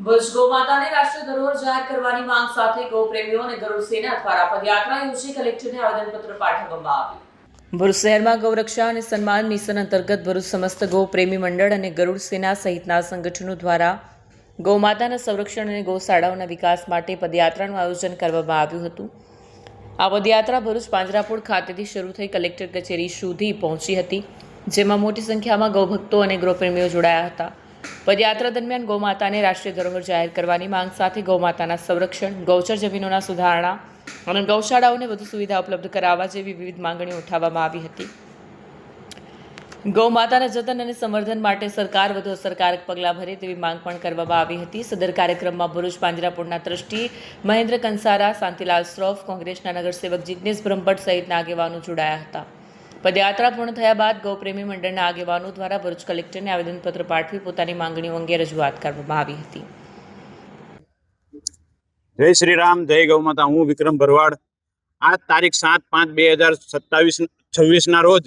ભુજ ગૌમાતાને રાષ્ટ્રીય ધરોહર જાહેર કરવાની માંગ સાથે ગૌપ્રેમીઓ અને ગરુડ સેના દ્વારા પદયાત્રા યોજી કલેક્ટરને આવેદનપત્ર પાઠવવામાં આવ્યું। ભરૂચ શહેરમાં ગૌરક્ષા અને સન્માન મિશન અંતર્ગત ભરૂચ સમસ્ત ગૌપ્રેમી મંડળ અને ગરુડ સેના સહિતના સંગઠનો દ્વારા ગૌમાતાના સંરક્ષણ અને ગૌશાળાઓના વિકાસ માટે પદયાત્રાનું આયોજન કરવામાં આવ્યું હતું। આ પદયાત્રા ભરૂચ પાંજરાપોળ ખાતેથી શરૂ થઈ કલેક્ટર કચેરી સુધી પહોંચી હતી, જેમાં મોટી સંખ્યામાં ગૌભક્તો અને ગૌપ્રેમીઓ જોડાયા હતા। પદયાત્રા દરમિયાન ગૌમાતાને રાષ્ટ્રીય ધરોહર જાહેર કરવાની માંગ સાથે ગૌમાતાના સંરક્ષણ, ગૌચર જમીનોના સુધારણા અને ગૌશાળાઓને વધુ સુવિધા ઉપલબ્ધ કરાવવા જેવી વિવિધ માંગણીઓ ઉઠાવવામાં આવી હતી। ગૌમાતાના જતન અને સંવર્ધન માટે સરકાર વધુ અસરકારક પગલાં ભરે તેવી માંગ પણ કરવામાં આવી હતી। સદર કાર્યક્રમમાં ભરૂચ પાંજરાપોળના ટ્રસ્ટી મહેન્દ્ર કંસારા, શાંતિલાલ શ્રોફ, કોંગ્રેસના નગરસેવક જિજ્ઞેશ બ્રહ્મભટ્ટ સહિતના આગેવાનો જોડાયા હતા। પદયાત્રા પૂર્ણ થયા બાદ ગૌપ્રેમી મંડળના આગેવાનો દ્વારા ભરૂચ કલેક્ટરને આવેદનપત્ર પાઠવી પોતાની માંગણીઓ અંગે રજૂઆત કરવામાં આવી હતી। જય શ્રી રામ, જય ગૌ માતા। હું વિક્રમ ભરવાડ। આ તારીખ 7/5/2026 ના રોજ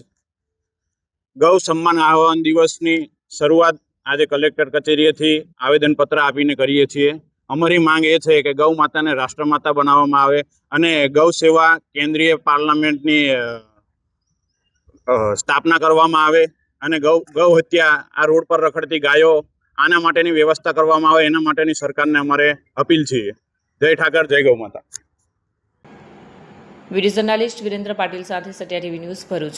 ગૌ સન્માન આહવાન દિવસની શરૂઆત આજે કલેક્ટર કચેરીએથી આવેદનપત્ર આપીને કરીએ છીએ। અમારી માંગ એ છે કે ગૌ માતાને રાષ્ટ્રમાતા બનાવવામાં આવે અને ગૌ સેવા કેન્દ્રીય પાર્લામેન્ટની સ્થાપના કરવામાં આવે અને ગૌ હત્યા, આ રોડ પર રખડતી ગાયો, આના માટેની વ્યવસ્થા કરવામાં આવે, એના માટેની સરકારને અમારે અપીલ છે। જય ઠાકર, જય ગૌ માતા। વિડીયો જર્નાલિસ્ટ વિરેન્દ્ર પાટીલ સાથે સત્યા ટીવી ન્યૂઝ ભરૂચ।